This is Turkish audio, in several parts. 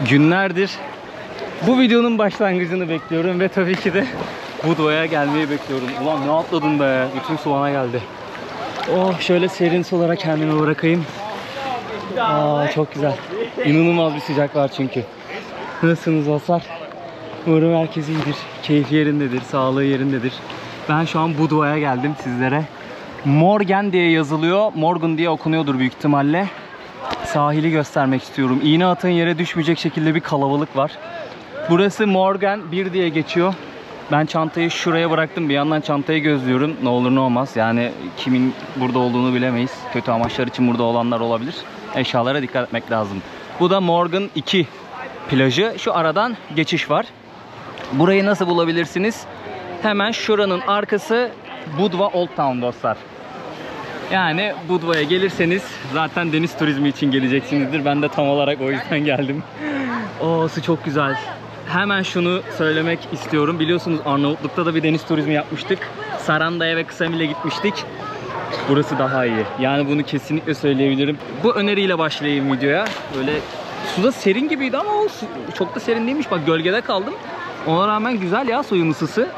Günlerdir bu videonun başlangıcını bekliyorum ve tabii ki de Budva'ya gelmeyi bekliyorum. Ulan ne atladın be, bütün su bana geldi. Oh, şöyle serin sulara kendimi bırakayım. Aa, çok güzel. İnanılmaz bir sıcak var çünkü. Nasılsınız dostlar? Umarım herkes iyidir, keyfi yerindedir, sağlığı yerindedir. Ben şu an Budva'ya geldim sizlere. Morgen diye yazılıyor, Morgan diye okunuyordur büyük ihtimalle. Sahili göstermek istiyorum. İğne atın yere düşmeyecek şekilde bir kalabalık var. Burası Morgen 1 diye geçiyor. Ben çantayı şuraya bıraktım. Bir yandan çantayı gözlüyorum. Ne olur ne olmaz. Yani kimin burada olduğunu bilemeyiz. Kötü amaçlar için burada olanlar olabilir. Eşyalara dikkat etmek lazım. Bu da Morgan 2 plajı. Şu aradan geçiş var. Burayı nasıl bulabilirsiniz? Hemen şuranın arkası Budva Old Town dostlar. Yani Budva'ya gelirseniz zaten deniz turizmi için geleceksinizdir. Ben de tam olarak o yüzden geldim. O su çok güzel. Hemen şunu söylemek istiyorum. Biliyorsunuz Arnavutluk'ta da bir deniz turizmi yapmıştık. Saranda'ya ve Ksamil'e gitmiştik. Burası daha iyi. Yani bunu kesinlikle söyleyebilirim. Bu öneriyle başlayayım videoya. Böyle suda serin gibiydi ama o çok da serin değilmiş. Bak gölgede kaldım. Ona rağmen güzel ya suyun ısısı.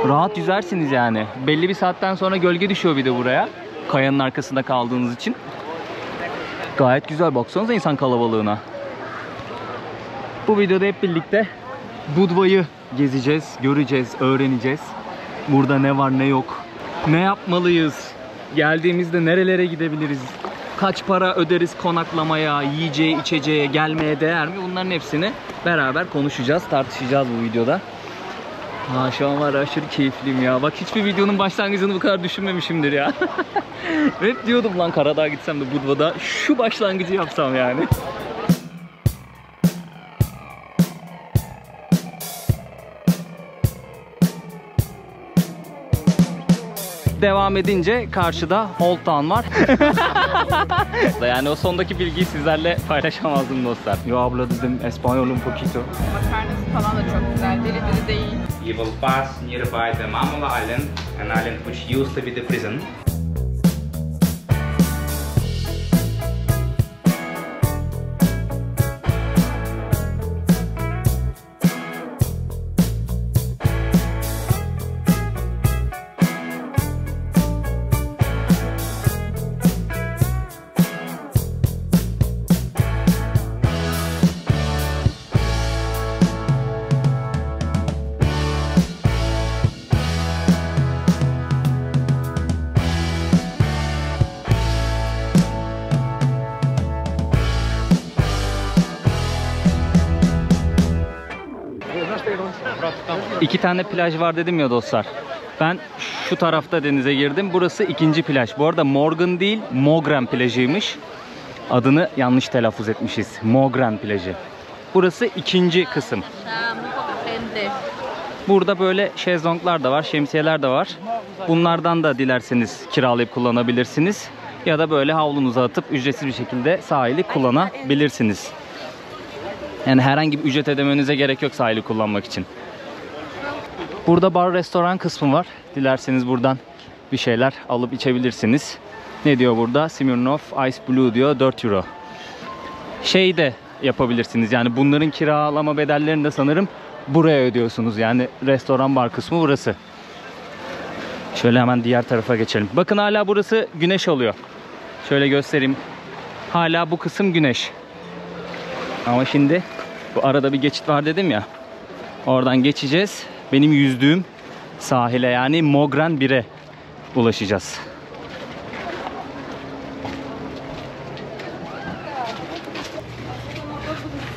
Rahat yüzersiniz yani. Belli bir saatten sonra gölge düşüyor bir de buraya. Kayanın arkasında kaldığınız için. Gayet güzel. Baksanıza insan kalabalığına. Bu videoda hep birlikte Budva'yı gezeceğiz, göreceğiz, öğreneceğiz. Burada ne var ne yok. Ne yapmalıyız? Geldiğimizde nerelere gidebiliriz? Kaç para öderiz konaklamaya, yiyeceğe, içeceğe, gelmeye değer mi? Bunların hepsini beraber konuşacağız, tartışacağız bu videoda. Ha, şu an var aşırı keyifliyim ya. Bak hiçbir videonun başlangıcını bu kadar düşünmemişimdir ya. Hep diyordum lan Karadağ'a gitsem de Budva'da şu başlangıcı yapsam yani. Devam edince karşıda Old Town var. Yani o sondaki bilgiyi sizlerle paylaşamazdım dostlar. Yo hablo dedim español un poquito. Makarnası falan da çok güzel. Diri diri değil. You will pass nearby the Mamula Island, an island which used to be the prison. İki tane plaj var dedim ya dostlar. Ben şu tarafta denize girdim. Burası ikinci plaj. Bu arada Morgan değil, Mogren plajıymış. Adını yanlış telaffuz etmişiz. Mogren plajı. Burası ikinci kısım. Burada böyle şezlonglar da var, şemsiyeler de var. Bunlardan da dilerseniz kiralayıp kullanabilirsiniz. Ya da böyle havlunuza atıp ücretsiz bir şekilde sahili kullanabilirsiniz. Yani herhangi bir ücret ödemenize gerek yok sahili kullanmak için. Burada bar restoran kısmı var. Dilerseniz buradan bir şeyler alıp içebilirsiniz. Ne diyor burada? Smirnoff Ice Blue diyor, 4 euro. Şey de yapabilirsiniz. Yani bunların kiralama bedellerini de sanırım buraya ödüyorsunuz. Yani restoran bar kısmı burası. Şöyle hemen diğer tarafa geçelim. Bakın hala burası güneş oluyor. Şöyle göstereyim. Hala bu kısım güneş. Ama şimdi bu arada bir geçit var dedim ya. Oradan geçeceğiz. Benim yüzdüğüm sahile yani Mogren 1'e ulaşacağız.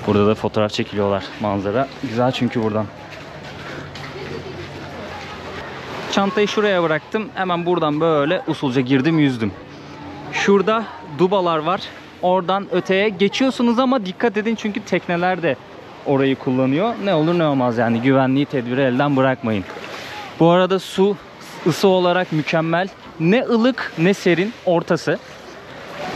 Burada da fotoğraf çekiliyorlar. Manzara güzel çünkü buradan. Çantayı şuraya bıraktım. Hemen buradan böyle usulca girdim, yüzdüm. Şurada dubalar var. Oradan öteye geçiyorsunuz ama dikkat edin çünkü tekneler de orayı kullanıyor. Ne olur ne olmaz yani güvenliği tedbiri elden bırakmayın. Bu arada su ısı olarak mükemmel. Ne ılık ne serin, ortası.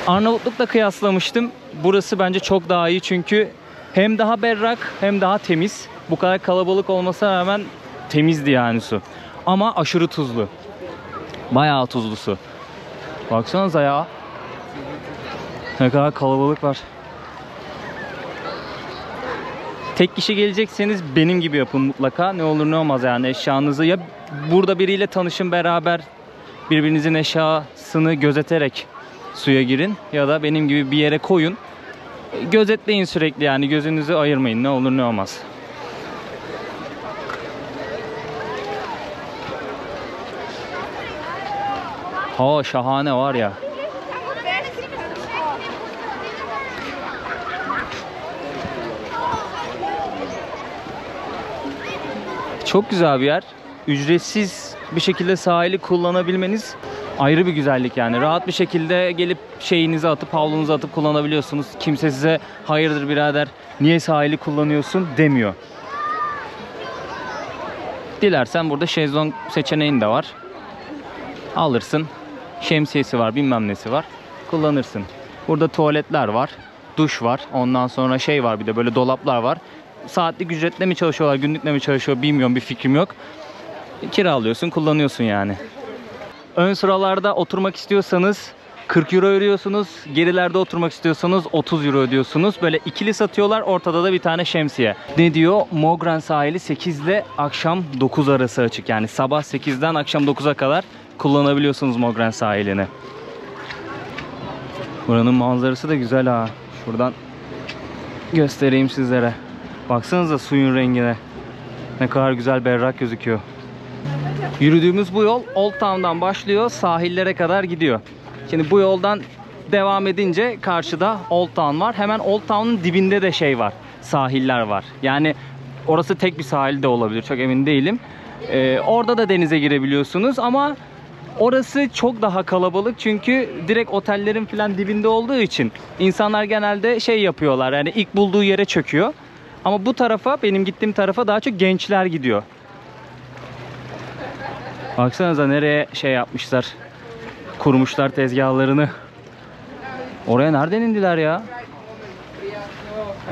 Arnavutluk'la kıyaslamıştım. Burası bence çok daha iyi çünkü hem daha berrak hem daha temiz. Bu kadar kalabalık olmasına rağmen temizdi yani su. Ama aşırı tuzlu. Bayağı tuzlu su. Baksanıza ya. Ne kadar kalabalık var. Tek kişi gelecekseniz benim gibi yapın mutlaka. Ne olur ne olmaz yani eşyanızı ya burada biriyle tanışın, beraber birbirinizin eşyasını gözeterek suya girin ya da benim gibi bir yere koyun. Gözetleyin sürekli, yani gözünüzü ayırmayın, ne olur ne olmaz. Hava şahane var ya. Çok güzel bir yer. Ücretsiz bir şekilde sahili kullanabilmeniz ayrı bir güzellik yani. Rahat bir şekilde gelip şeyinizi atıp, havlunuzu atıp kullanabiliyorsunuz. Kimse size hayırdır birader niye sahili kullanıyorsun demiyor. Dilersen burada şezlong seçeneğin de var. Alırsın. Şemsiyesi var, bilmem nesi var. Kullanırsın. Burada tuvaletler var. Duş var. Ondan sonra şey var, bir de böyle dolaplar var. Saatlik ücretle mi çalışıyorlar, günlükle mi çalışıyor bilmiyorum, bir fikrim yok. Kiralıyorsun, kullanıyorsun yani. Ön sıralarda oturmak istiyorsanız 40 euro ödüyorsunuz. Gerilerde oturmak istiyorsanız 30 euro ödüyorsunuz. Böyle ikili satıyorlar. Ortada da bir tane şemsiye. Ne diyor? Mogren sahili 8 ile akşam 9 arası açık. Yani sabah 8'den akşam 9'a kadar kullanabiliyorsunuz Mogren sahilini. Buranın manzarası da güzel ha. Şuradan göstereyim sizlere. Baksanıza suyun rengine. Ne kadar güzel, berrak gözüküyor. Yürüdüğümüz bu yol Old Town'dan başlıyor, sahillere kadar gidiyor. Şimdi bu yoldan devam edince karşıda Old Town var. Hemen Old Town'un dibinde de şey var, sahiller var. Yani orası tek bir sahil de olabilir, çok emin değilim. Orada da denize girebiliyorsunuz ama orası çok daha kalabalık çünkü direkt otellerin falan dibinde olduğu için insanlar genelde şey yapıyorlar, yani ilk bulduğu yere çöküyor. Ama bu tarafa, benim gittiğim tarafa daha çok gençler gidiyor. Baksanıza nereye şey yapmışlar, kurmuşlar tezgahlarını. Oraya nereden indiler ya?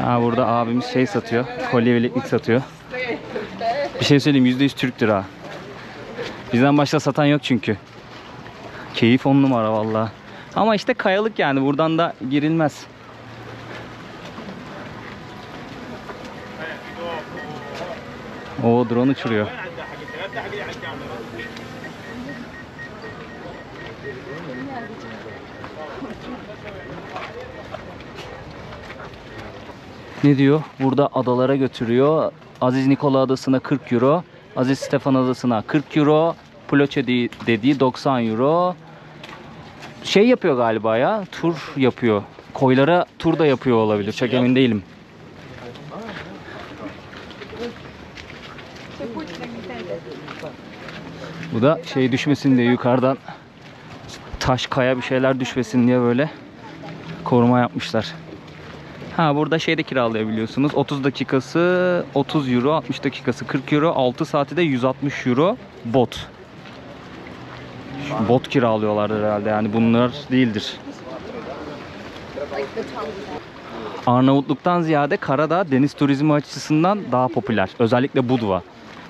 Ha, burada abimiz şey satıyor, kolye bileklik satıyor. Bir şey söyleyeyim, %100 Türktür ha. Bizden başka satan yok çünkü. Keyif 10 numara vallahi. Ama işte kayalık yani, buradan da girilmez. O drone uçuruyor. Ne diyor? Burada adalara götürüyor. Aziz Nikola Adası'na 40 euro. Aziz Stefan Adası'na 40 euro. Ploče dediği 90 euro. Şey yapıyor galiba ya. Tur yapıyor. Koylara tur da yapıyor olabilir. Çok emin değilim. Bu da şey düşmesin diye yukarıdan taş, kaya bir şeyler düşmesin diye böyle koruma yapmışlar. Ha, burada şeyde kiralayabiliyorsunuz. 30 dakikası 30 euro, 60 dakikası 40 euro, 6 saati de 160 euro bot. Şu bot kiralıyorlar herhalde, yani bunlar değildir. Arnavutluk'tan ziyade Karadağ deniz turizmi açısından daha popüler. Özellikle Budva.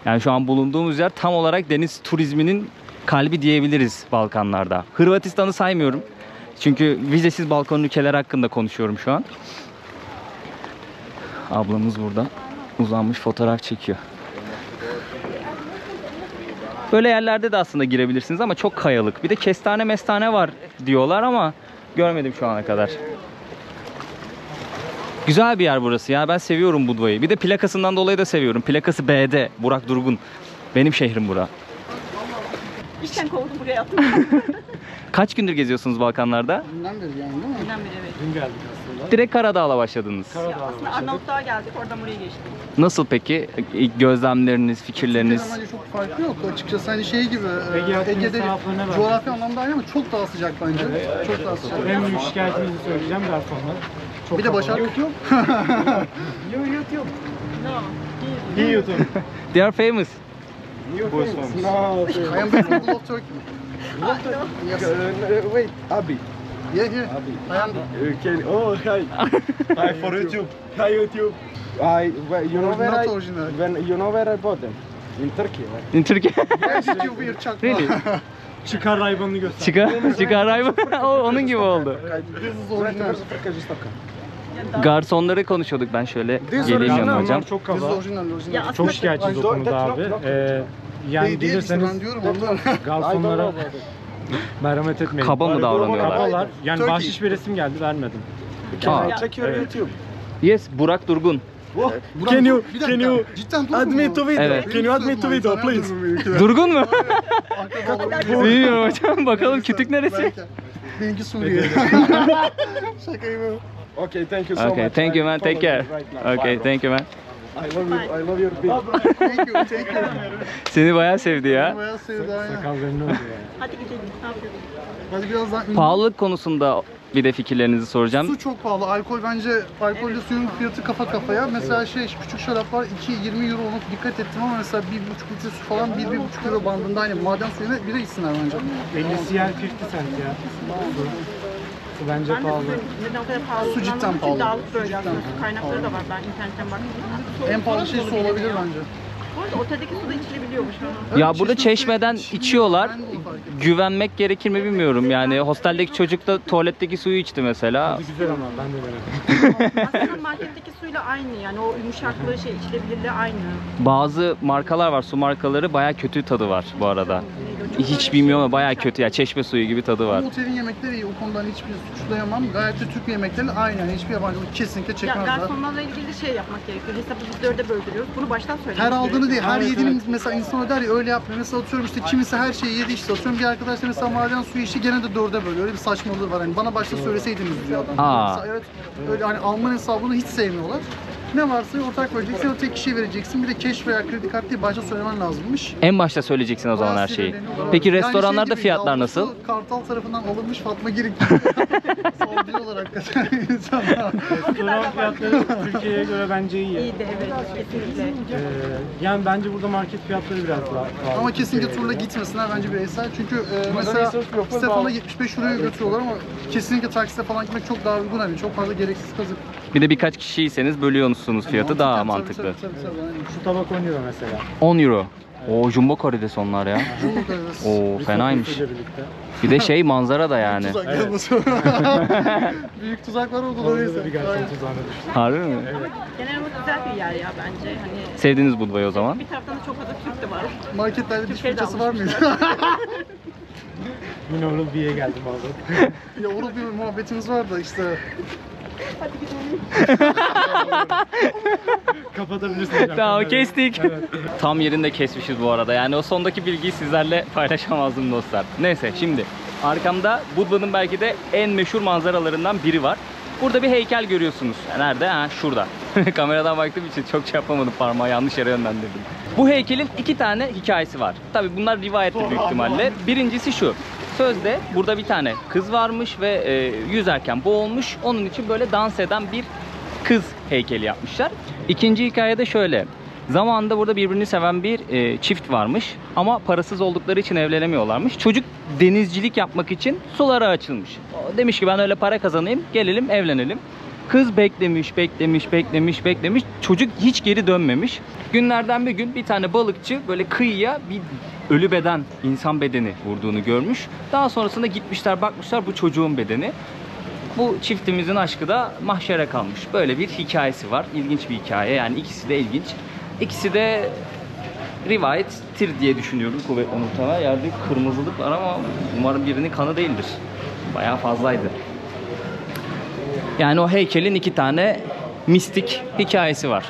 Yani şu an bulunduğumuz yer tam olarak deniz turizminin kalbi diyebiliriz Balkanlarda. Hırvatistan'ı saymıyorum. Çünkü vizesiz Balkan ülkeler hakkında konuşuyorum şu an. Ablamız burada uzanmış fotoğraf çekiyor. Böyle yerlerde de aslında girebilirsiniz ama çok kayalık. Bir de kestane mestane var diyorlar ama görmedim şu ana kadar. Güzel bir yer burası ya. Ben seviyorum Budva'yı. Bir de plakasından dolayı da seviyorum. Plakası B'de. Burak Durgun. Benim şehrim bura. İşten kovdum, buraya attım. Kaç gündür geziyorsunuz Balkanlarda? Dünden beri yani değil mi? Dünden beri evet. Dün geldik aslında. Direkt Karadağ'la başladınız. Aslında Arnavutluğa geldik, oradan buraya geçtik. Nasıl peki? İlk gözlemleriniz, fikirleriniz? Bence çok farkı yok. Açıkçası hani şey gibi Ege'de coğrafi anlamda aynı ama çok daha sıcak bence. Çok daha sıcak. En büyük şikayetimizi söyleyeceğim daha sonra. Çok Bir de Başak. YouTube. YouTube. No. He YouTube. They are famous. No. I am the people of Turkey. Yes. Wait, Abi. Yeah, yeah. I am. Oh, hi. Hi for YouTube. Hi YouTube. You know where Not I original. you know where I bought them? In Turkey. Right? In Turkey. Where did you wear çakma? Really? Çıkar hayvanını göster. Çıkar hayvan. Onun gibi oldu. This is original. Garsonları konuşuyorduk, ben şöyle geleyim yanına hocam. Çok Biz de kaba. orijinal. Ya aslında Çok şikayetçiyiz o konuda abi. Yani Değil, gelirseniz ben diyorum ondan. garsonlara merhamet etmeyin. Kaba mı davranıyorlar? Kabalar. Yani Turkey. bahşiş bir resim geldi, vermedim. Aa. Check your YouTube. Yes, Burak Durgun. Can you- Bir dakika, can you cidden dur admit to video? Evet. Can you admit to video, please? Durgun mu? Bilmiyorum hocam, bakalım kütük neresi? Benimki Suriye. Şakayı mı? Okay, thank you so Okay, much. thank you man, take care. Right now. Okay, thank you man. I love your beat. Thank you, thank you. Seni bayağı sevdi ya. Bayağı sevdi aynen. Sakallarını oluyor yani. Hadi gidelim. Ne yapıyorsun? Hadi biraz daha ünlü. Pahalılık konusunda bir de fikirlerinizi soracağım. Su çok pahalı. Alkol bence, alkollü suyun fiyatı kafa kafaya. Mesela küçük şaraplar 2-20 euro, ona dikkat ettim ama mesela 1,5 litre su falan 1-1,5 euro bandında, aynı maden suyuna bire içsinler bence. 50 CL 50 cent ya. Su bence Ben de pahalı. neden o kadar pahalı Su cidden olduğunu pahalı. dağlık bölge aslında. Cidden. Su kaynakları da var. Ben internetten baktım. En pahalı şey su olabilir bence. Bu arada oteldeki su da içilebiliyormuş. Ya Evet, burada çeşmeden içiyorlar. Ben de onu fark ettim. Güvenmek gerekir mi bilmiyorum. Yani hosteldeki çocuk da tuvaletteki suyu içti mesela. Güzel ama ben de denedim. Aslında marketteki suyla aynı yani. O yumuşaklığı içilebilirliği aynı. Bazı markalar var, su markaları, bayağı kötü tadı var bu arada. Hiç bilmiyorum ama bayağı kötü ya, çeşme suyu gibi tadı var. Ama otelin yemekleri iyi. O konudan hiçbir suçlayamam. Gayet de Türk yemekleri aynı. Yani hiçbir yabancılık kesinlikle Ya çekmezler. garsonlarla ilgili de şey yapmak gerekiyor. Hesabı biz 4'e böldürüyoruz. Bunu baştan söylemek Her aldığını değil, her Evet, yediğini mesela insan öder ya, öyle yapmıyor. Mesela atıyorum işte kimisi her şeyi yedi işte, atıyorum bir arkadaş da mesela maden suyu içti, gene de 4'e bölüyor. Öyle bir saçmalığı var. Yani bana başta söyleseydiniz diyor adam. Aa. Mesela evet, öyle hani Alman hesabını hiç sevmiyorlar. Ne varsa ortak vereceksin, o tek kişiye vereceksin. Bir de cash veya kredi kartı diye başta söylemen lazımmış. En başta söyleyeceksin o zaman her şeyi. Peki Yani restoranlarda şey gibi, fiyatlar yavrusu nasıl? Kartal tarafından alınmış Fatma Girik gibi. Sallıyorlar hakikaten insanlar. Restoran fiyatları Türkiye'ye göre bence iyi. İyi de evet kesinlikle. Yani bence burada market fiyatları biraz daha pahalı. Ama kesinlikle turla gitmesinler bence bireysel. Çünkü mesela Stefan'a 75 euroya götürüyorlar ama kesinlikle takside falan gitmek çok daha uygun, hani çok fazla gereksiz kazık. Bir de birkaç kişiyseniz bölüyorsunuz fiyatı, daha Tabii, mantıklı. tabii, aynen. Şu tabak 10 euro mesela. 10 euro. Oo, jumbo karides onlar ya. Jumbo karides. Oo, fenaymış. Risotto ile birlikte. Bir de şey, manzara da yani. Tuzak yalnız. Büyük tuzaklar oldu da Orada da neyse. bir garson Aynen. tuzağına düştü. Harbi mi? Genel olarak güzel bir yer ya bence. Hani Sevdiniz Budva'yı o zaman. bir taraftan da çok fazla Türk de var. Marketlerde diş Türkiye'de fırçası var mıydı? Yine Oral B'ye geldim abi. Ya Uğur bir muhabbetimiz var da işte. Kapatabilirsin hocam. Tamam, kamerayı. kestik. Evet. Tam yerinde kesmişiz bu arada. Yani o sondaki bilgiyi sizlerle paylaşamazdım dostlar. Neyse, şimdi arkamda Budva'nın belki de en meşhur manzaralarından biri var. Burada bir heykel görüyorsunuz. Nerede? Ha, şurada. Kameradan baktığım için çok şey yapamadım, parmağı yanlış yere yönlendirdim. Bu heykelin 2 tane hikayesi var. Tabii bunlar rivayetli büyük ihtimalle. Birincisi şu. Sözde burada bir tane kız varmış ve yüzerken boğulmuş. Onun için böyle dans eden bir kız heykeli yapmışlar. İkinci hikaye de şöyle. Zamanında burada birbirini seven bir çift varmış ama parasız oldukları için evlenemiyorlarmış. Çocuk denizcilik yapmak için sulara açılmış. O demiş ki ben öyle para kazanayım, gelelim evlenelim. Kız beklemiş. Çocuk hiç geri dönmemiş. Günlerden bir gün bir tane balıkçı böyle kıyıya bir ölü beden, insan bedeni vurduğunu görmüş. Daha sonrasında gitmişler, bakmışlar bu çocuğun bedeni. Bu çiftimizin aşkı da mahşere kalmış. Böyle bir hikayesi var. İlginç bir hikaye. Yani ikisi de ilginç. İkisi de rivayettir diye düşünüyorum. Kuvvetli muhtemelen. Yerde kırmızılık var ama umarım birinin kanı değildir. Bayağı fazlaydı. Yani o heykelin 2 tane mistik hikayesi var.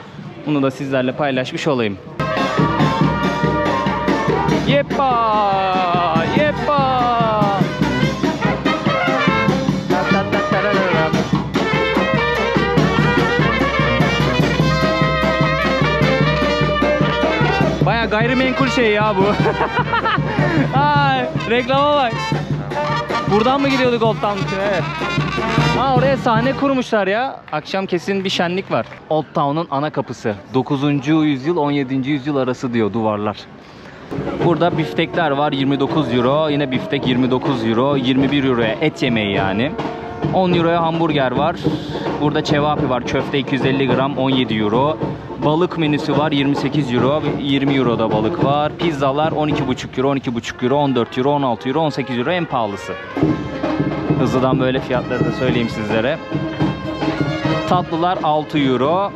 Bunu da sizlerle paylaşmış olayım. Yeppa! Yeppa! Baya gayrimenkul şey ya bu. Ay, reklama bak. Buradan mı gidiyorduk Old Town için? Evet. Ha, oraya sahne kurmuşlar ya. Akşam kesin bir şenlik var. Old Town'un ana kapısı. 9. yüzyıl 17. yüzyıl arası diyor duvarlar. Burada biftekler var 29 euro. Yine biftek 29 euro. 21 euroya et yemeği yani. 10 euroya hamburger var. Burada cevapi var. Köfte 250 gram 17 euro. Balık menüsü var 28 euro. 20 euro da balık var. Pizzalar 12,5 euro, 12,5 euro, 14 euro, 16 euro, 18 euro en pahalısı. Hızlıdan böyle fiyatları da söyleyeyim sizlere. Tatlılar 6 euro.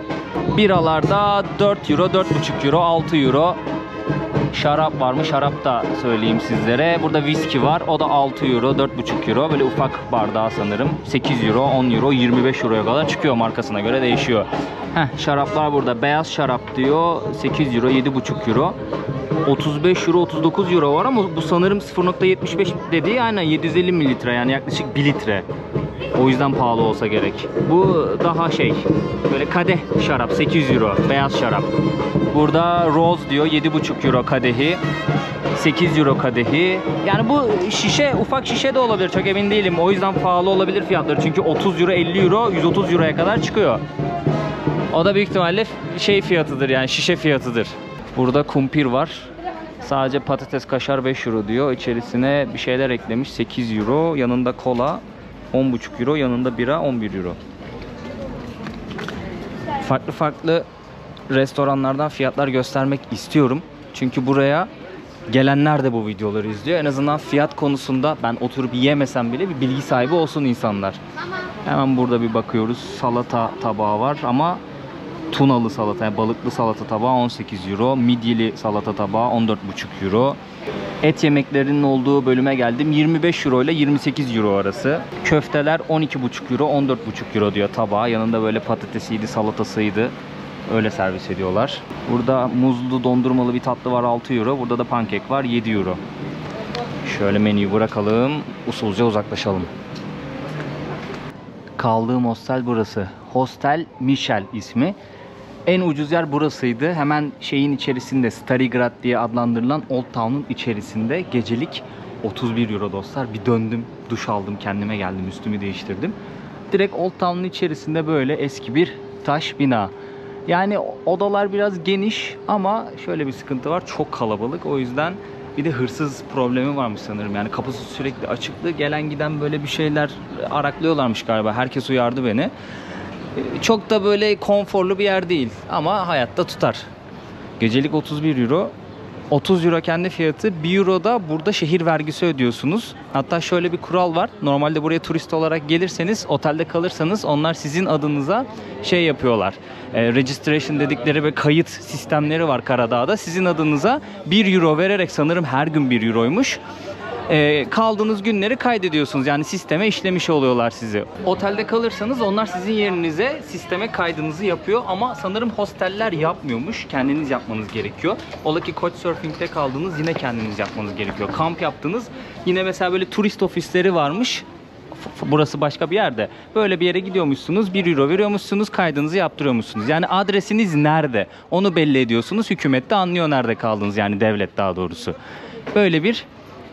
Biralarda 4 euro, 4,5 euro, 6 euro. Şarap var mı? Şarap da söyleyeyim sizlere. Burada viski var. O da 6 euro, 4,5 euro. Böyle ufak bardağı sanırım. 8 euro, 10 euro, 25 euroya kadar çıkıyor, markasına göre değişiyor. Şaraplar burada. Beyaz şarap diyor. 8 euro, 7,5 euro. 35 euro, 39 euro var ama bu sanırım 0,75 dediği aynen 750 mililitre, yani yaklaşık 1 litre. O yüzden pahalı olsa gerek. Bu daha böyle kadeh şarap, 8 euro. Beyaz şarap. Burada Rose diyor, 7,5 euro kadehi. 8 euro kadehi. Yani bu şişe, ufak şişe de olabilir, çok emin değilim. O yüzden pahalı olabilir fiyatları. Çünkü 30 euro, 50 euro, 130 euroya kadar çıkıyor. O da büyük ihtimalle fiyatıdır, yani şişe fiyatıdır. Burada kumpir var. Sadece patates, kaşar 5 euro diyor. İçerisine bir şeyler eklemiş, 8 euro. Yanında kola 10,5 euro. Yanında bira 11 euro. Farklı farklı restoranlardan fiyatlar göstermek istiyorum. Çünkü buraya gelenler de bu videoları izliyor. En azından fiyat konusunda ben oturup yiyemesem bile bir bilgi sahibi olsun insanlar. Hemen burada bir bakıyoruz. Salata tabağı var ama tunalı salata, yani balıklı salata tabağı 18 euro. Midyeli salata tabağı 14,5 euro. Et yemeklerinin olduğu bölüme geldim. 25 euro ile 28 euro arası. Köfteler 12,5 euro, 14,5 euro diyor tabağa. Yanında böyle patatesiydi, salatasıydı. Öyle servis ediyorlar. Burada muzlu dondurmalı bir tatlı var, 6 euro. Burada da pankek var, 7 euro. Şöyle menüyü bırakalım. Usulca uzaklaşalım. Kaldığım hostel burası. Hostel Michel ismi. En ucuz yer burasıydı. Hemen şeyin içerisinde, Starigrad diye adlandırılan Old Town'un içerisinde. Gecelik 31 euro dostlar. Bir döndüm, duş aldım, kendime geldim, üstümü değiştirdim. Direkt Old Town'un içerisinde böyle eski bir taş bina. Yani odalar biraz geniş ama şöyle bir sıkıntı var. Çok kalabalık. O yüzden bir de hırsız problemi varmış sanırım. Yani kapısı sürekli açıktı. Gelen giden böyle bir şeyler araklıyorlarmış galiba. Herkes uyardı beni. Çok da böyle konforlu bir yer değil ama hayatta tutar. Gecelik 31 euro. 30 euro kendi fiyatı. 1 euro da burada şehir vergisi ödüyorsunuz. Hatta şöyle bir kural var. Normalde buraya turist olarak gelirseniz, otelde kalırsanız onlar sizin adınıza yapıyorlar. Registration dedikleri ve kayıt sistemleri var Karadağ'da. Sizin adınıza 1 euro vererek, sanırım her gün 1 euroymuş. Kaldığınız günleri kaydediyorsunuz. Yani sisteme işlemiş oluyorlar sizi. Otelde kalırsanız onlar sizin yerinize sisteme kaydınızı yapıyor ama sanırım hosteller yapmıyormuş. Kendiniz yapmanız gerekiyor. Ola ki Couchsurfing'de kaldınız, yine kendiniz yapmanız gerekiyor. Kamp yaptınız, yine mesela böyle turist ofisleri varmış. Burası başka bir yerde. Böyle bir yere gidiyormuşsunuz, 1 euro veriyormuşsunuz, kaydınızı yaptırıyormuşsunuz. Yani adresiniz nerede? Onu belli ediyorsunuz. Hükümet de anlıyor nerede kaldınız, yani devlet daha doğrusu. Böyle bir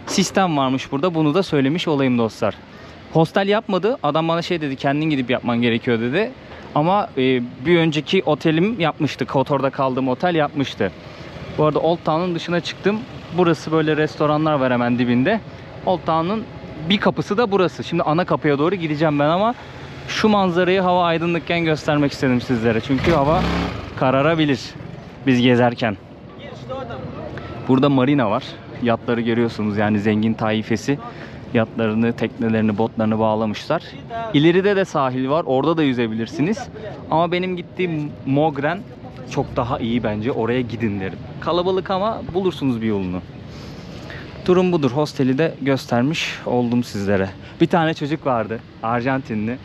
sistem varmış burada. Bunu da söylemiş olayım dostlar. Hostel yapmadı. Adam bana dedi, kendin gidip yapman gerekiyor dedi. Ama bir önceki otelim yapmıştı. Kotor'da kaldığım otel yapmıştı. Bu arada Old Town'un dışına çıktım. Burası böyle restoranlar var hemen dibinde. Old Town'un bir kapısı da burası. Şimdi ana kapıya doğru gideceğim ben ama şu manzarayı hava aydınlıkken göstermek istedim sizlere. Çünkü hava kararabilir biz gezerken. Burada marina var. Yatları görüyorsunuz, yani zengin taifesi yatlarını, teknelerini, botlarını bağlamışlar. İleride de sahil var, orada da yüzebilirsiniz. Ama benim gittiğim Mogren çok daha iyi bence, oraya gidin derim. Kalabalık ama bulursunuz bir yolunu. Durum budur, hosteli de göstermiş oldum sizlere. Bir tane çocuk vardı, Arjantinli.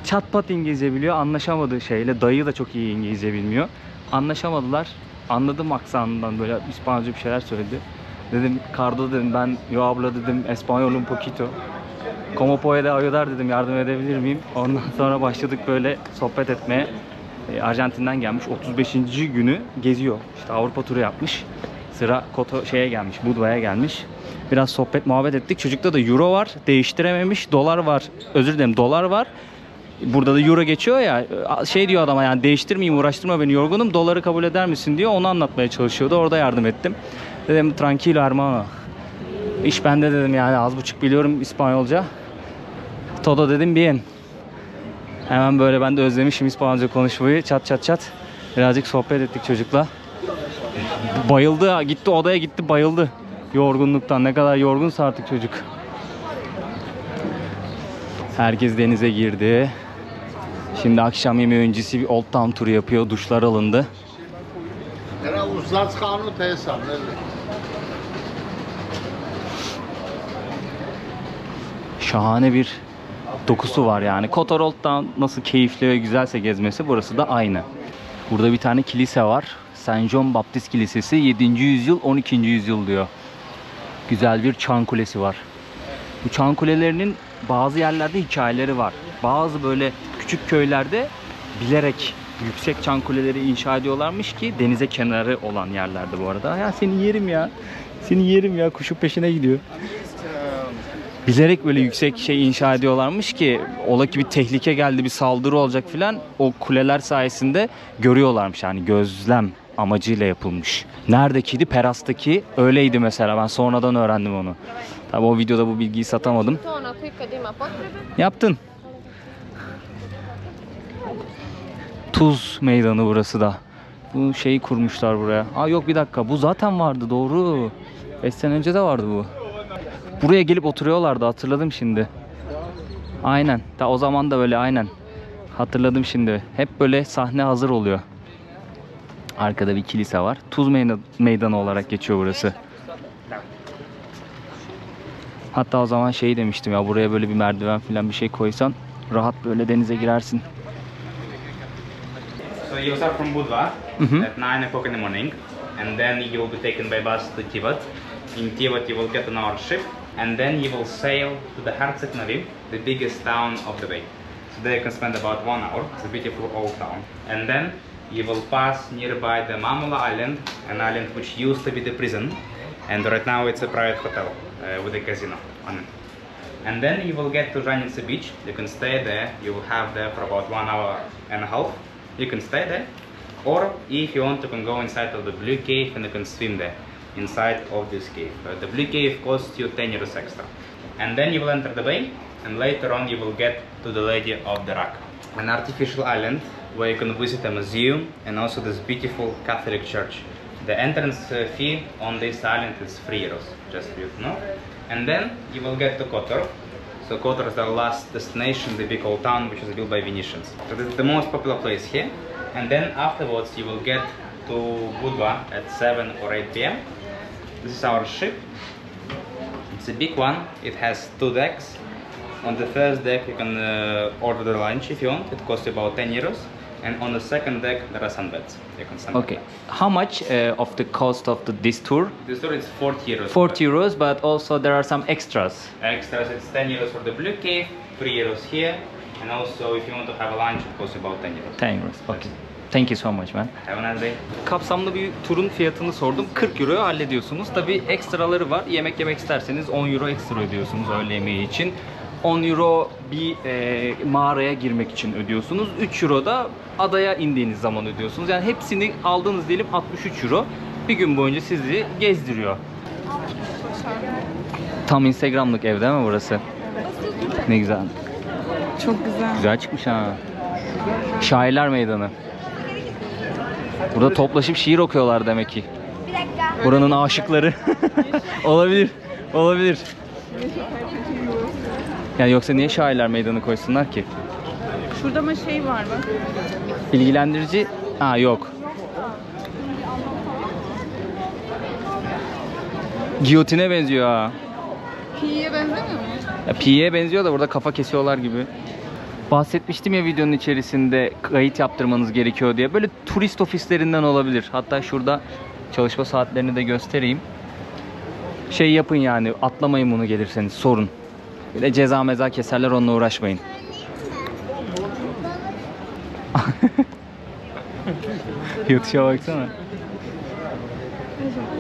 Çat pat İngilizce biliyor, anlaşamadığı dayı da çok iyi İngilizce bilmiyor. Anlaşamadılar, anladım aksanından, böyle İspanyolca bir şeyler söyledi. Dedim, Cardo dedim, ben yo hablo dedim, Español un poquito. Como puede ayudar dedim, yardım edebilir miyim? Ondan sonra başladık böyle sohbet etmeye. Arjantin'den gelmiş, 35. günü geziyor. İşte Avrupa turu yapmış. Sıra gelmiş, Budva'ya gelmiş. Biraz sohbet muhabbet ettik. Çocukta da euro var, değiştirememiş. Dolar var, özür dilerim, dolar var. Burada da euro geçiyor ya, diyor adama, yani değiştirmeyeyim, uğraştırma beni, yorgunum, doları kabul eder misin diyor. Onu anlatmaya çalışıyordu, orada yardım ettim. Dedim, tranquilo hermano. İş bende dedim, yani az buçuk biliyorum İspanyolca. Todo dedim, bien. Hemen böyle ben de özlemişim İspanyolca konuşmayı, çat çat çat. Birazcık sohbet ettik çocukla. Bayıldı, gitti odaya gitti, bayıldı. Yorgunluktan, ne kadar yorgunsa artık çocuk. Herkes denize girdi. Şimdi akşam yemeği öncesi bir Old Town turu yapıyor. Duşlar alındı. Şahane bir dokusu var yani. Kotor Old Town nasıl keyifli ve güzelse gezmesi, burası da aynı. Burada bir tane kilise var. Saint John Baptist Kilisesi, 7. yüzyıl 12. yüzyıl diyor. Güzel bir çan kulesi var. Bu çan kulelerinin bazı yerlerde hikayeleri var. Bazı böyle küçük köylerde bilerek yüksek çan kuleleri inşa ediyorlarmış ki denize kenarı olan yerlerde bu arada. Ya seni yerim ya. Seni yerim ya. Kuşun peşine gidiyor. Bilerek böyle yüksek şey inşa ediyorlarmış ki ola ki bir tehlike geldi, bir saldırı olacak filan, o kuleler sayesinde görüyorlarmış, yani gözlem amacıyla yapılmış. Neredekiydi? Peras'taki öyleydi mesela, ben sonradan öğrendim onu. Tabi o videoda bu bilgiyi satamadım. Yaptın. Tuz meydanı burası da. Bu şeyi kurmuşlar buraya. Aa yok, bir dakika, bu zaten vardı, doğru. 5 sene önce de vardı bu. Buraya gelip oturuyorlardı, hatırladım şimdi. Aynen. Ta o zaman da böyle, aynen. Hatırladım şimdi. Hep böyle sahne hazır oluyor. Arkada bir kilise var. Tuz meydanı olarak geçiyor burası. Hatta o zaman şey demiştim ya, buraya böyle bir merdiven falan bir şey koysan rahat böyle denize girersin. So you start from Budva at 9 o'clock in the morning, and then you will be taken by bus to Tivat. In Tivat you will get on our ship, and then you will sail to the Herceg-Novi, the biggest town of the bay. So there you can spend about 1 hour. It's a beautiful old town. And then you will pass nearby the Mamula Island, an island which used to be the prison, and right now it's a private hotel with a casino on it. And then you will get to Žanica beach. You can stay there. You will have there for about 1 hour and a half. You can stay there, or if you want, you can go inside of the Blue Cave and you can swim there inside of this cave. The Blue Cave costs you 10 euros extra. And then you will enter the bay, and later on you will get to the Lady of the Rock, an artificial island where you can visit a museum and also this beautiful Catholic church. The entrance fee on this island is 3 euros, just for you to know. And then you will get to Kotor. So Kotor is the last destination, the big old town which was built by Venetians. So this is the most popular place here. And then afterwards you will get to Budva at 7 or 8 p.m. This is our ship. It's a big one. It has 2 decks. On the first deck you can order the lunch if you want. It costs you about 10 euros. And on the second deck there are some beds. You can sunbed. Okay. How much of the cost of this tour? This tour is 40 euros. 40 euros, but also there are some extras. Extras, it's 10 euros for the Blue Cave, 3 euros here. And also if you want to have a lunch it costs about 10 euros. 10 euros. Okay. Thank you so much man. Have a nice day. Kapsamlı bir turun fiyatını sordum. 40 euroya hallediyorsunuz. Tabii ekstraları var. Yemek yemek isterseniz 10 euro ekstra ödüyorsunuz öğle yemeği için. 10 euro bir mağaraya girmek için ödüyorsunuz. 3 euro da adaya indiğiniz zaman ödüyorsunuz. Yani hepsini aldığınız diyelim 63 euro. Bir gün boyunca sizi gezdiriyor. Tam Instagram'lık ev değil mi burası? Ne güzel. Çok güzel. Güzel çıkmış ha. Şairler Meydanı. Burada toplaşıp şiir okuyorlar demek ki. Buranın aşıkları. Olabilir. Olabilir. Yani yoksa niye Şairler Meydanı koysunlar ki? Şurada mı şey var bak. Bilgilendirici... Aa yok. Giyotine benziyor ha. Pi'ye benzemiyor mu? Ya Pi'ye benziyor da burada kafa kesiyorlar gibi. Bahsetmiştim ya videonun içerisinde kayıt yaptırmanız gerekiyor diye. Böyle turist ofislerinden olabilir. Hatta şurada çalışma saatlerini de göstereyim. Şey yapın yani, atlamayın bunu gelirseniz, sorun. Bir de ceza meza keserler, onunla uğraşmayın. Yatışa baksana.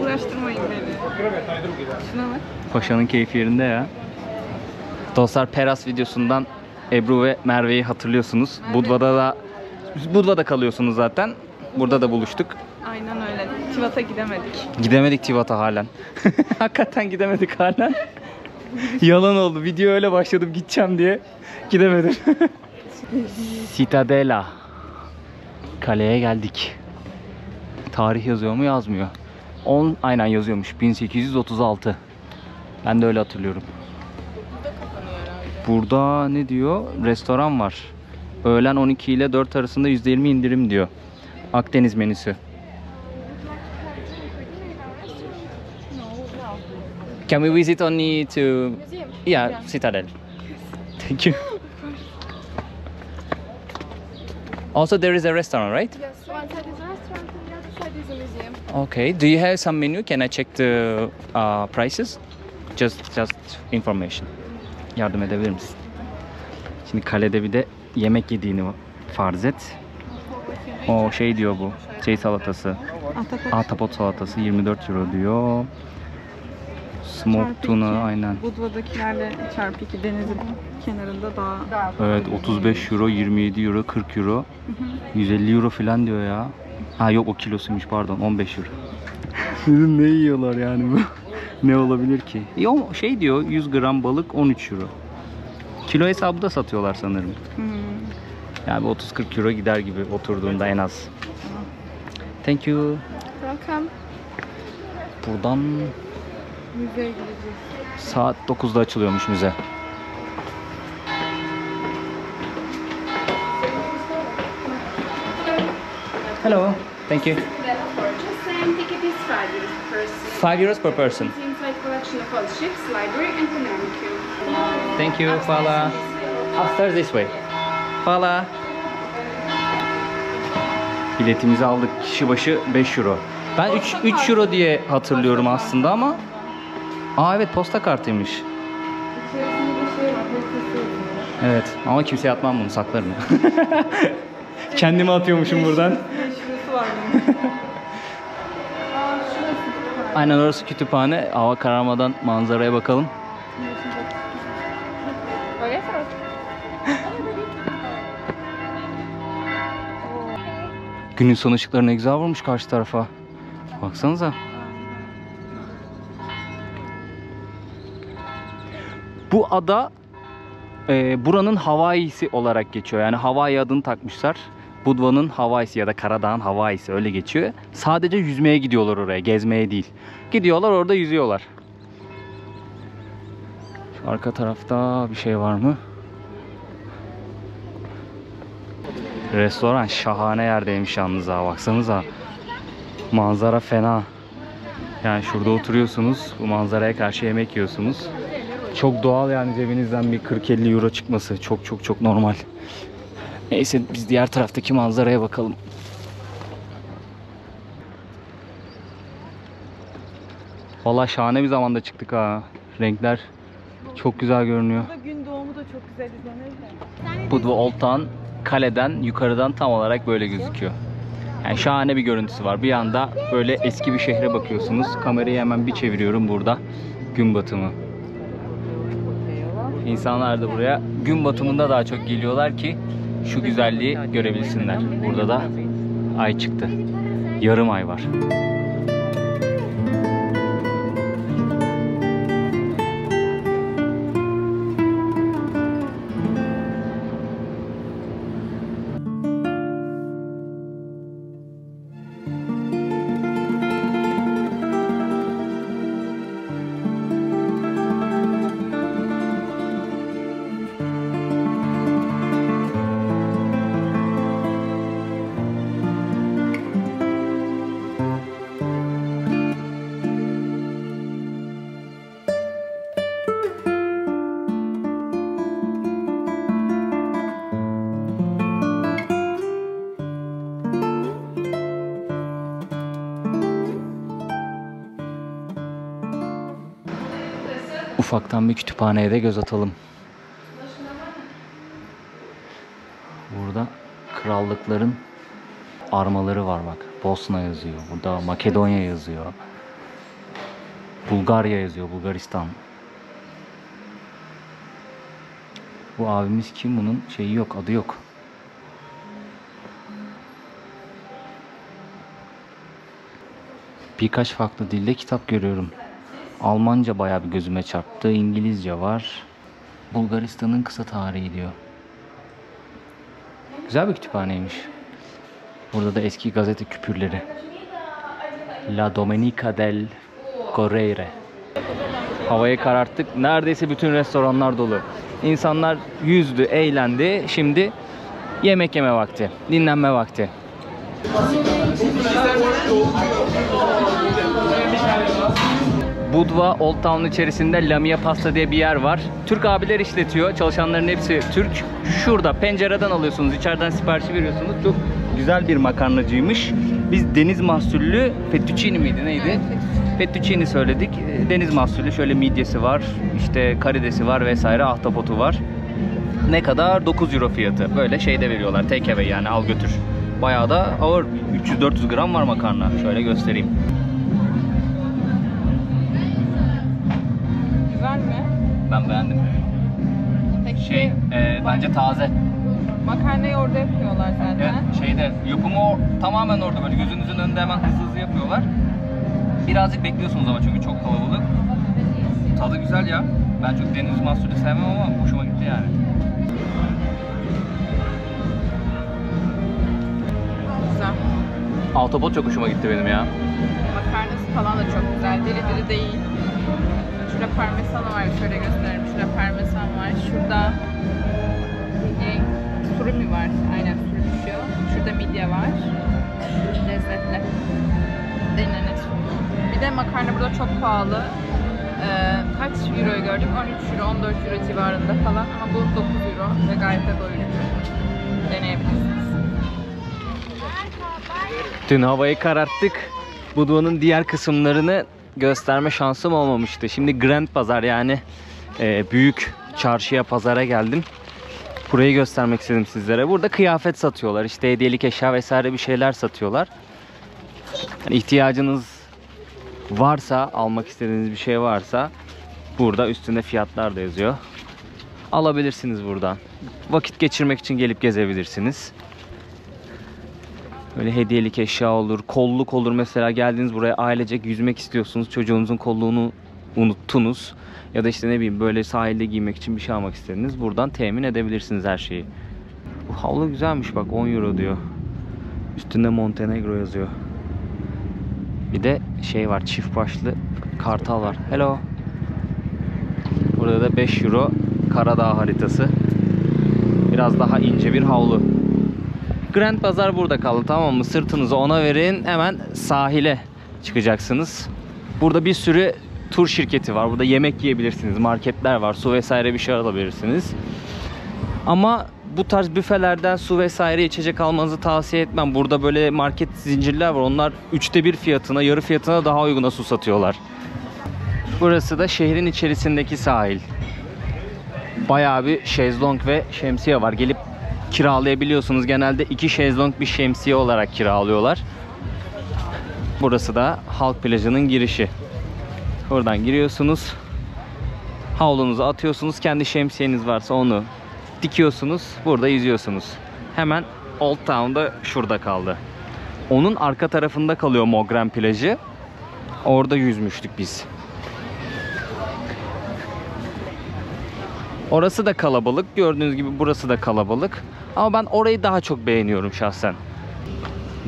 Uğraştırmayın beni. Şuna bak. Paşa'nın keyfi yerinde ya. Dostlar, Peras videosundan Ebru ve Merve'yi hatırlıyorsunuz. Evet. Budva'da kalıyorsunuz zaten. Burada da buluştuk. Aynen öyle. Tivat'a gidemedik. Gidemedik Tivat'a halen. Hakikaten gidemedik halen. Yalan oldu. Video öyle başladım gideceğim diye. Gidemedim. Citadela. Kaleye geldik. Tarih yazıyor mu? Yazmıyor. Aynen yazıyormuş. 1836. Ben de öyle hatırlıyorum. Burada ne diyor? Restoran var. Öğlen 12 ile 4 arasında %20 indirim diyor. Akdeniz menüsü. Can we visit only to... Yeah, Citadel. Thank you. Also there is a restaurant, right? Yes, one side is a restaurant and the other side is a museum. Okay. Do you have some menu? Can I check the prices? Just information. Yardım edebilir misin? Şimdi kalede bir de yemek yediğini farz et. O şey diyor bu. Şey salatası. Ahtapot salatası 24 euro diyor. Smoked tuna aynen. Budva'dakilerle çarpı 2 denizin kenarında daha... Evet 35 euro, 27 euro, 40 euro. 150 euro falan diyor ya. Ha yok o kilosuymuş pardon 15 euro. Dedim ne yiyorlar yani bu? Ne olabilir ki? O şey diyor 100 gram balık 13 euro. Kilo hesabı da satıyorlar sanırım. Yani 30-40 euro gider gibi oturduğunda en az. Thank you. Welcome. Buradan Müzeye gideceğiz. saat 9'da açılıyormuş müze. Hello. Thank you. Ticket is 5 euros per person. 5 euros per person. It's inside collection of all ships, library and Panoramic. Thank you, Fala. Upstairs this way. Fala. Biletimizi aldık. Kişi başı 5 euro. Ben 3 euro diye hatırlıyorum aslında ama... Aa evet posta kartıymış. Evet ama kimseye atmam bunu, saklarım. Kendime atıyormuşum buradan. Şurası var Aynen orası kütüphane. Hava kararmadan manzaraya bakalım. Günün son ışıkları ne güzel vurmuş karşı tarafa. Baksanıza. Bu ada buranın Hawaii'si olarak geçiyor. Yani Hawaii adını takmışlar. Budva'nın Hawaii'si ya da Karadağ'ın Hawaii'si öyle geçiyor. Sadece yüzmeye gidiyorlar oraya, gezmeye değil. Gidiyorlar orada yüzüyorlar. Şu arka tarafta bir şey var mı? Restoran şahane yerdeymiş yalnız ha, baksanıza. Manzara fena. Yani şurada oturuyorsunuz, bu manzaraya karşı yemek yiyorsunuz. Çok doğal yani cebinizden bir 40-50 euro çıkması. Çok normal. Neyse biz diğer taraftaki manzaraya bakalım. Vallahi şahane bir zamanda çıktık ha. Renkler çok güzel görünüyor. Burada gün doğumu da çok güzel izlenir de. Budva Old Town kaleden yukarıdan tam olarak böyle gözüküyor. Yani şahane bir görüntüsü var. Bir anda böyle eski bir şehre bakıyorsunuz. Kamerayı hemen bir çeviriyorum burada. Gün batımı. İnsanlar da buraya gün batımında daha çok geliyorlar ki şu güzelliği görebilsinler. Burada da ay çıktı. Yarım ay var. Ufaktan bir kütüphaneye de göz atalım. Burada krallıkların armaları var bak. Bosna yazıyor. Burada Makedonya yazıyor. Bulgarya yazıyor. Bulgaristan. Bu abimiz kim? Bunun şeyi yok. Adı yok. Birkaç farklı dilde kitap görüyorum. Almanca bayağı bir gözüme çarptı. İngilizce var. Bulgaristan'ın kısa tarihi diyor. Güzel bir kütüphaneymiş. Burada da eski gazete küpürleri. La Domenica del Corriere. Havayı kararttık. Neredeyse bütün restoranlar dolu. İnsanlar yüzdü, eğlendi. Şimdi Yemek yeme vakti, dinlenme vakti. Budva Old Town içerisinde Lamia Pasta diye bir yer var. Türk abiler işletiyor. Çalışanların hepsi Türk. Şurada pencereden alıyorsunuz. İçeriden siparişi veriyorsunuz. Çok güzel bir makarnacıymış. Biz deniz mahsullü fettuccine miydi neydi? Evet, fettuccine söyledik. Deniz mahsullü şöyle midyesi var. İşte karidesi var vesaire. Ahtapotu var. Ne kadar? 9 euro fiyatı. Böyle şeyde veriyorlar. Take away yani al götür. Bayağı da ağır. 300-400 gram var makarna. Şöyle göstereyim. Güzel mi? Ben beğendim. Peki Bence taze. makarnayı orada yapıyorlar zaten. Evet, yapımı tamamen orada böyle gözünüzün önünde hemen hızlı yapıyorlar. Birazcık bekliyorsunuz ama çünkü çok kalabalık. Tadı güzel ya. Ben çok deniz mahsulü sevmem ama hoşuma gitti yani. Güzel. Autobot çok hoşuma gitti benim ya. Makarnası falan da çok güzel. Diri diri değil. Şurada parmesan var. Şöyle göstereyim. Şurada parmesan var. Şurada surimi var. Aynen surimi şu. Şurada midye var. Lezzetli. Denenir. Bir de makarna burada çok pahalı. Kaç euroyu gördük? 13 euro, 14 euro civarında falan. Ama bu 9 euro ve gayet de doyurucu. Deneyebilirsiniz. Dün havayı kararttık. Budva'nın diğer kısımlarını gösterme şansım olmamıştı. Şimdi Grand Pazar yani büyük çarşıya, pazara geldim. Burayı göstermek istedim sizlere. Burada kıyafet satıyorlar. İşte hediyelik eşya vesaire bir şeyler satıyorlar. Yani ihtiyacınız varsa, almak istediğiniz bir şey varsa burada üstünde fiyatlar da yazıyor. Alabilirsiniz buradan. Vakit geçirmek için gelip gezebilirsiniz. Böyle hediyelik eşya olur, kolluk olur mesela, geldiniz buraya ailecek yüzmek istiyorsunuz, çocuğunuzun kolluğunu unuttunuz ya da işte ne bileyim böyle sahilde giymek için bir şey almak istediniz, buradan temin edebilirsiniz her şeyi. Bu havlu güzelmiş bak, 10 euro diyor. Üstünde Montenegro yazıyor. Bir de şey var, çift başlı kartal var. Hello. Burada da 5 euro Karadağ haritası. Biraz daha ince bir havlu. Grand Pazar burada kaldı, tamam mı? Sırtınızı ona verin, hemen sahile çıkacaksınız. Burada bir sürü tur şirketi var. Burada yemek yiyebilirsiniz, marketler var, su vesaire bir şey alabilirsiniz. Ama bu tarz büfelerden su vesaire içecek almanızı tavsiye etmem. Burada böyle market zincirler var. Onlar 1/3 fiyatına, yarı fiyatına daha uyguna su satıyorlar. Burası da şehrin içerisindeki sahil. Bayağı bir şezlong ve şemsiye var. Gelip kiralayabiliyorsunuz. Genelde 2 şezlong bir şemsiye olarak kiralıyorlar. Burası da halk plajının girişi. Oradan giriyorsunuz. Havlunuzu atıyorsunuz. Kendi şemsiyeniz varsa onu dikiyorsunuz. Burada yüzüyorsunuz. Hemen Old Town'da şurada kaldı. Onun arka tarafında kalıyor Mogren plajı. Orada yüzmüştük biz. Orası da kalabalık. Gördüğünüz gibi burası da kalabalık. Ama ben orayı daha çok beğeniyorum şahsen.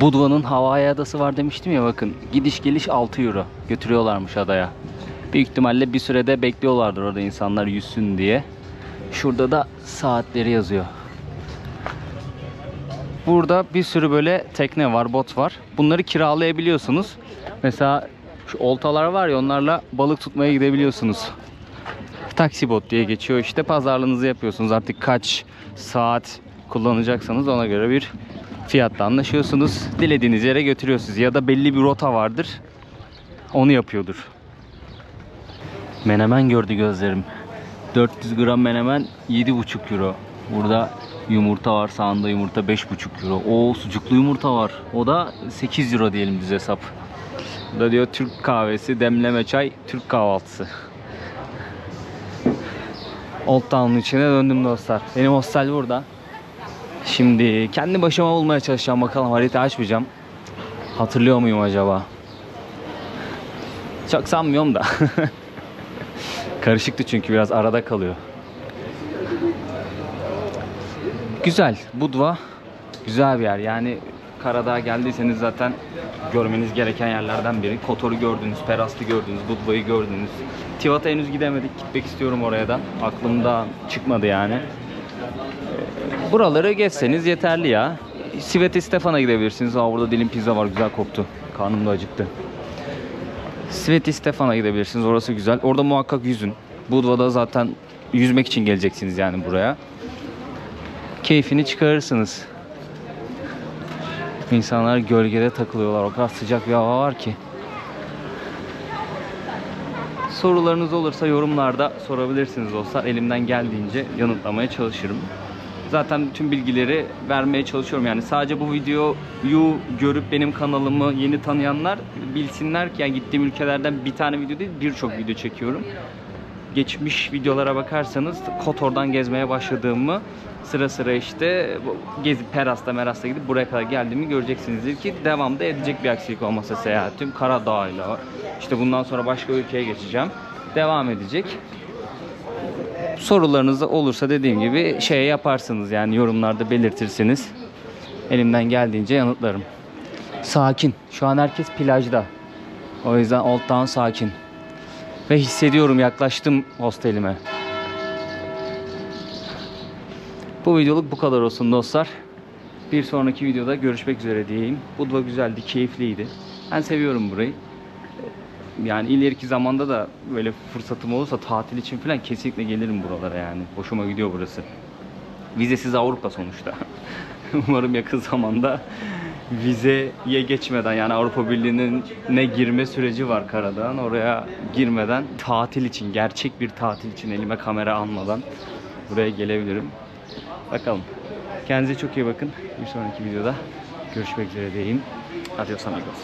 Budva'nın Hawaii adası var demiştim ya, bakın. Gidiş geliş 6 euro. Götürüyorlarmış adaya. Büyük ihtimalle bir sürede bekliyorlardır orada insanlar yüzsün diye. Şurada da saatleri yazıyor. Burada bir sürü böyle tekne var, bot var. Bunları kiralayabiliyorsunuz. Mesela şu oltalar var ya, onlarla balık tutmaya gidebiliyorsunuz. Taksi bot diye geçiyor işte. Pazarlığınızı yapıyorsunuz. Artık kaç saat kullanacaksanız ona göre bir fiyatta anlaşıyorsunuz. Dilediğiniz yere götürüyorsunuz. Ya da belli bir rota vardır, onu yapıyordur. Menemen gördü gözlerim. 400 gram menemen 7,5 euro. Burada yumurta var. Sağında yumurta 5,5 euro. O sucuklu yumurta var. O da 8 euro diyelim düz hesap. Burada diyor Türk kahvesi, demleme çay, Türk kahvaltısı. Old Town'un içine döndüm dostlar. Benim hostel burada. Şimdi kendi başıma bulmaya çalışacağım. Bakalım, harita açmayacağım. Hatırlıyor muyum acaba? Çok sanmıyorum da. Karışıktı çünkü, biraz arada kalıyor. Güzel. Budva güzel bir yer. Yani Karadağ'a geldiyseniz zaten görmeniz gereken yerlerden biri. Kotor'u gördünüz, Perast'ı gördünüz, Budva'yı gördünüz. Tivat'a henüz gidemedik. Gitmek istiyorum oraya da. Aklımda çıkmadı yani. Buraları gezseniz yeterli ya. Sveti Stefan'a gidebilirsiniz. Aa, burada dilim pizza var, güzel koktu. Karnım da acıktı. Sveti Stefan'a gidebilirsiniz. Orası güzel. Orada muhakkak yüzün. Budva'da zaten yüzmek için geleceksiniz yani buraya. Keyfini çıkarırsınız. İnsanlar gölgede takılıyorlar. O kadar sıcak bir hava var ki. Sorularınız olursa yorumlarda sorabilirsiniz dostlar. Elimden geldiğince yanıtlamaya çalışırım. Zaten tüm bilgileri vermeye çalışıyorum. Yani sadece bu videoyu görüp benim kanalımı yeni tanıyanlar bilsinler ki yani gittiğim ülkelerden bir tane video değil, birçok video çekiyorum. Geçmiş videolara bakarsanız Kotor'dan gezmeye başladığımı, sıra sıra işte gezip Peras'ta gidip buraya kadar geldiğimi göreceksinizdir ki devamda edecek bir aksilik olmasa seyahatim. Karadağ'yla işte bundan sonra başka ülkeye geçeceğim. Devam edecek. Sorularınız olursa dediğim gibi şey yaparsınız yani yorumlarda belirtirsiniz. Elimden geldiğince yanıtlarım. Sakin. Şu an herkes plajda. O yüzden Old Town sakin. Ve hissediyorum, yaklaştım hostelime. Bu videoluk bu kadar olsun dostlar. Bir sonraki videoda görüşmek üzere diyeyim. Budva güzeldi, keyifliydi. Ben seviyorum burayı. Yani ileriki zamanda da böyle fırsatım olursa tatil için falan kesinlikle gelirim buralara yani. Hoşuma gidiyor burası. Vizesiz Avrupa sonuçta. Umarım yakın zamanda vizeye geçmeden yani Avrupa Birliği'nin ne girme süreci var Karadağ'ın, oraya girmeden tatil için, gerçek bir tatil için elime kamera almadan buraya gelebilirim. Bakalım. Kendinize çok iyi bakın. Bir sonraki videoda görüşmek üzere diyeyim. Adios amigos.